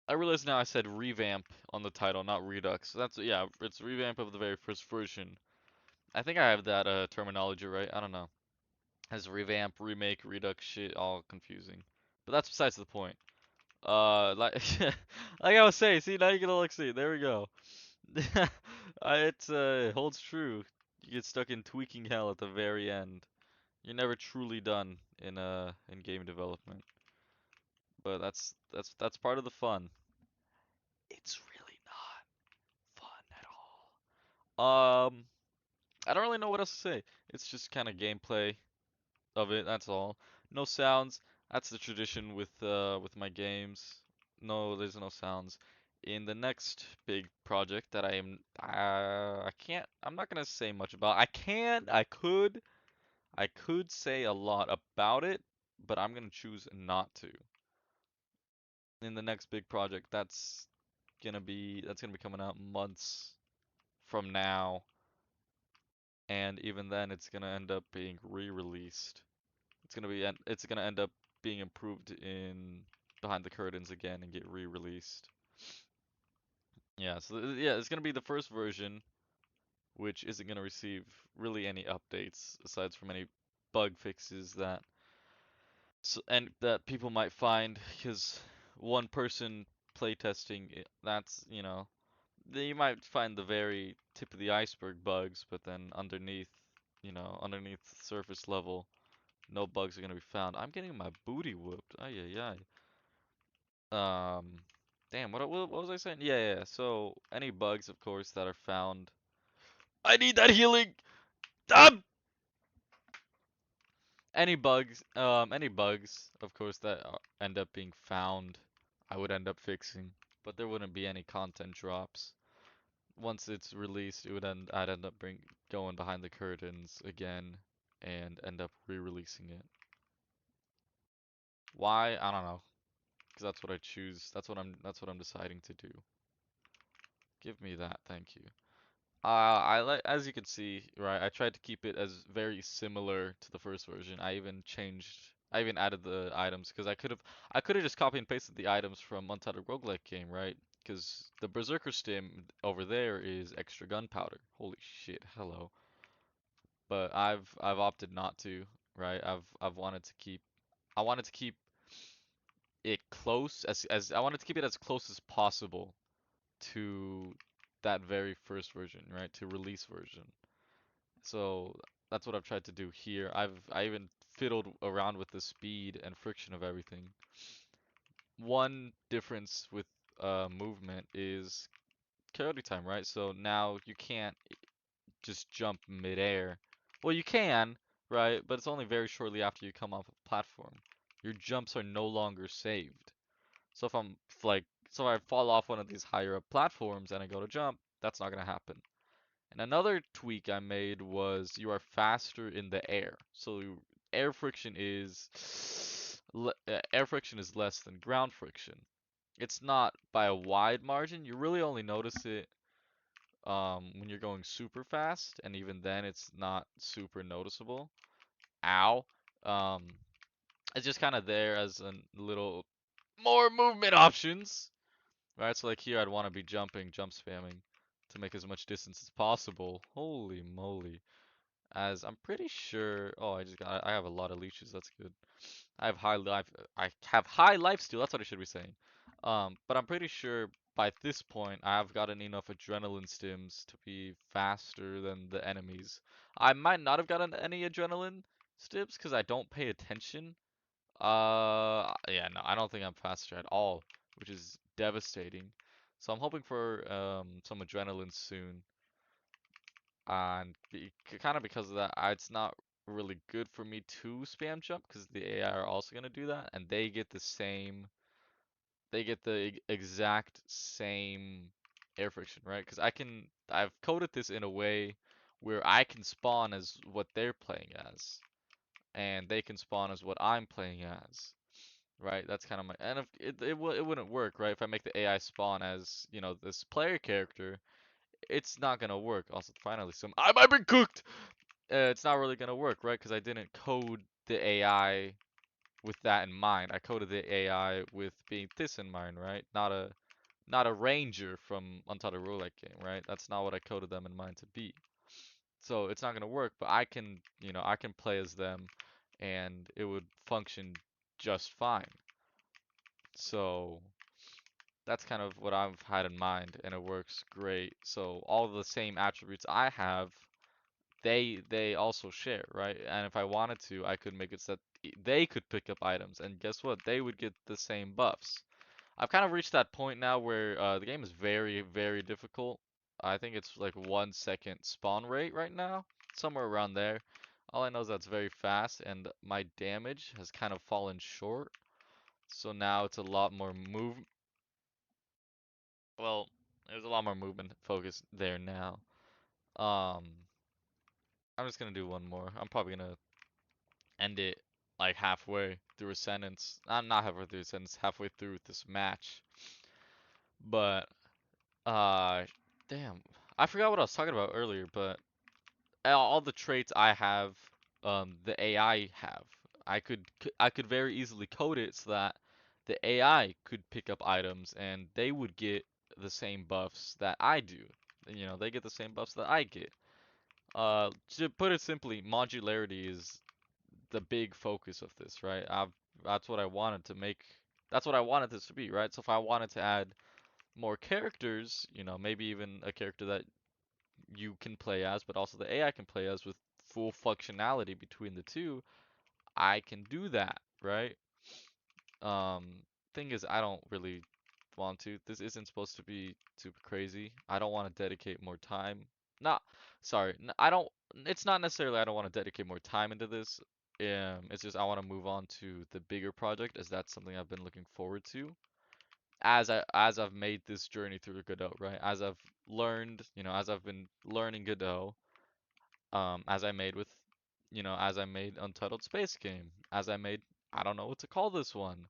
I realize now I said revamp on the title, not redux. That's yeah, it's revamp of the very first version. I think I have that terminology right. I don't know. As revamp, remake, redux shit, all confusing. But that's besides the point. Like like I was saying, see now you can like see. There we go. It holds true. You get stuck in tweaking hell at the very end. You're never truly done in game development. But that's part of the fun. It's really not fun at all. I don't really know what else to say. It's just kind of gameplay of it, that's all. No sounds. That's the tradition with my games. No, there's no sounds. In the next big project that I'm not gonna say much about. I could say a lot about it, but I'm gonna choose not to. In the next big project, that's gonna be coming out months from now, and even then, it's gonna end up being re-released. It's gonna end up being improved in behind the curtains again and get re-released. Yeah, so yeah, it's gonna be the first version, which isn't gonna receive really any updates aside from any bug fixes and that people might find because one person playtesting that's you might find the very tip of the iceberg bugs, but then underneath the surface level, no bugs are gonna be found. I'm getting my booty whooped. Ay ay ay. Damn. What was I saying? Yeah. So any bugs, of course, that are found. I need that healing. Um. Any bugs, of course, that end up being found, I would end up fixing, but there wouldn't be any content drops. Once it's released, I'd end up going behind the curtains again and end up re-releasing it. Why? I don't know. Because that's what I choose. That's what I'm deciding to do. Give me that, thank you. As you can see, right, I tried to keep it as very similar to the first version. I even added the items because I could have just copy and pasted the items from Untitled roguelike game, right? Because the Berserker stim over there is extra gunpowder. Holy shit, hello. But I've opted not to, right? I've I wanted to keep it close as I wanted to keep it as close as possible to that very first version, right? To release version. So that's what I've tried to do here. I even fiddled around with the speed and friction of everything. One difference with movement is carry time, right? So now you can't just jump midair. Well, you can, right? But it's only very shortly after you come off a platform. Your jumps are no longer saved. So if I'm like, so if I fall off one of these higher up platforms and I go to jump, that's not gonna happen. And another tweak I made was you are faster in the air. So air friction is air friction is less than ground friction. It's not by a wide margin. You really only notice it when you're going super fast, and even then it's not super noticeable. Ow. Um, it's just kind of there as a little more movement options. Right, so like here I'd want to be jump spamming to make as much distance as possible. Holy moly. As I'm pretty sure, oh, I have a lot of leeches, that's good. I have high life steal, that's what I should be saying. But I'm pretty sure by this point I've gotten enough adrenaline stims to be faster than the enemies. I might not have gotten any adrenaline stims because I don't pay attention. Yeah, no, I don't think I'm faster at all, which is devastating. So I'm hoping for some adrenaline soon, and kind of because of that, it's not really good for me to spam jump because the AI are also gonna do that, and they get the exact same air friction, right? Because I've coded this in a way where I can spawn as what they're playing as, and they can spawn as what I'm playing as. Right, that's kind of my and if it wouldn't work, right? If I make the AI spawn as, this player character, it's not gonna work. Also, finally, I might be cooked. It's not really gonna work, right? Because I didn't code the AI with that in mind. I coded the AI with being this in mind, right? Not a ranger from Untitled Roguelike game, right? That's not what I coded them in mind to be. So it's not gonna work, but I can, I can play as them and it would function just fine. So that's kind of what I've had in mind and it works great. So all the same attributes I have, they also share, right? And if I wanted to, I could make it so that they could pick up items and guess what? They would get the same buffs. I've kind of reached that point now where the game is very, very difficult. I think it's like 1 second spawn rate right now, somewhere around there. All I know is that's very fast, and my damage has kind of fallen short. So now it's a lot more move. Well, there's a lot more movement focus there now. Um, I'm just gonna do one more. I'm probably gonna end it like halfway through a sentence. I'm not halfway through a sentence, halfway through this match. But Uh, damn. I forgot what I was talking about earlier, but all the traits I have, the AI have. I could very easily code it so that the AI could pick up items and they would get the same buffs that I do. They get the same buffs that I get. To put it simply, modularity is the big focus of this, right? That's what I wanted to make. That's what I wanted this to be, right? So if I wanted to add more characters, maybe even a character that you can play as, but also the AI can play as with full functionality between the two, I can do that, right? Um, thing is, I don't really want to. This isn't supposed to be super crazy. I don't want to dedicate more time. Not, sorry, I don't. It's not necessarily I don't want to dedicate more time into this. It's just I want to move on to the bigger project, as that's something I've been looking forward to as I've made this journey through Godot, right? As I've learned, as I've been learning Godot, as I made with, as I made Untitled Space Game, as I made, I don't know what to call this one,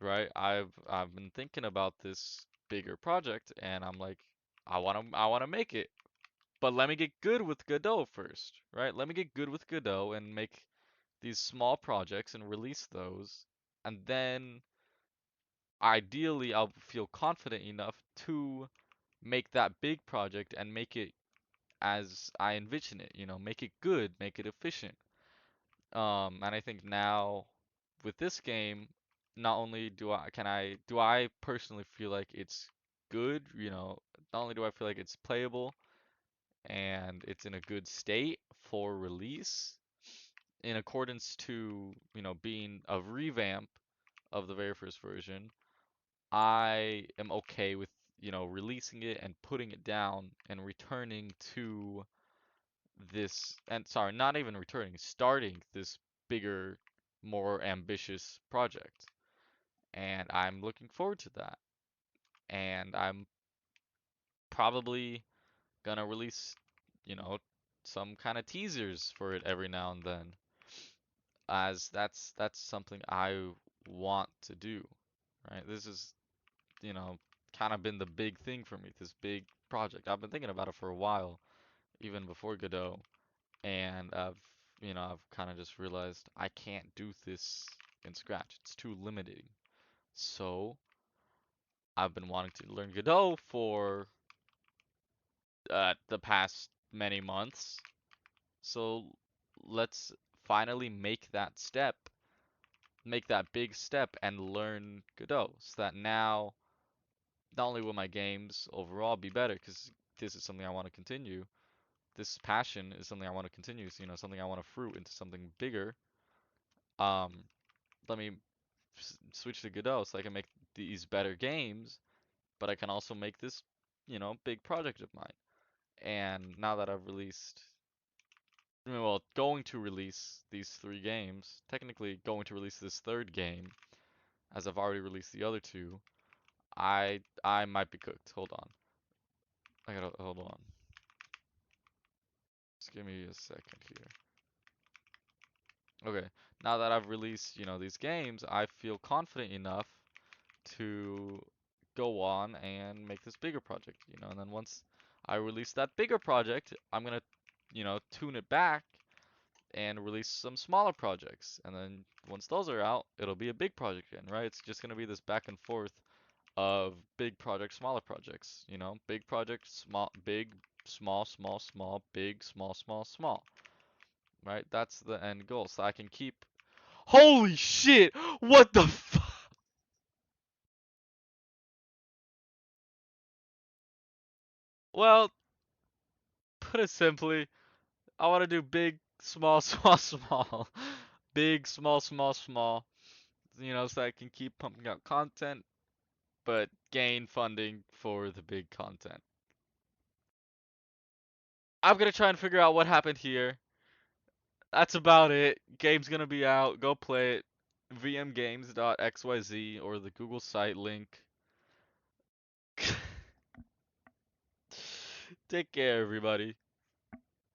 right? I've been thinking about this bigger project, and I'm like, I wanna make it, but let me get good with Godot first, right? Let me get good with Godot and make these small projects and release those, and then ideally I'll feel confident enough to make that big project and make it as I envision it, make it good, make it efficient. And I think now with this game, not only do I personally feel like it's good, not only do I feel like it's playable and it's in a good state for release in accordance to, being a revamp of the very first version, I am okay with, releasing it and putting it down and returning to this, and sorry, not even returning, starting this bigger, more ambitious project. And I'm looking forward to that. And I'm probably gonna release, you know, some kind of teasers for it every now and then, as that's something I want to do, right? This is, you know, kind of been the big thing for me, this big project. I've been thinking about it for a while, even before Godot, and I've kind of just realized I can't do this in Scratch. It's too limiting. So I've been wanting to learn Godot for the past many months. So let's finally make that big step and learn Godot, so that now not only will my games overall be better, because this is something I want to continue. This passion is something I want to continue. So, something I want to fruit into something bigger. Um, Let me switch to Godot so I can make these better games, but I can also make this, big project of mine. And now that I've released, well, going to release these 3 games, technically going to release this third game, as I've already released the other 2, I might be cooked. Hold on. I gotta hold on. Just give me a second here. Okay, now that I've released, these games, I feel confident enough to go on and make this bigger project, and then once I release that bigger project, I'm gonna, tune it back and release some smaller projects. And then once those are out, it'll be a big project again, right? It's just gonna be this back and forth of big projects, smaller projects, you know, big project, small, big, small, small, small, big, small, small, small, right? That's the end goal. So I can keep. Holy shit! What the fuck? Well, put it simply, I want to do big, small, small, small, big, small, small, small, you know, so I can keep pumping out content, but gain funding for the big content. I'm gonna try and figure out what happened here. That's about it. Game's gonna be out. Go play it. vmgames.xyz or the Google site link. Take care, everybody.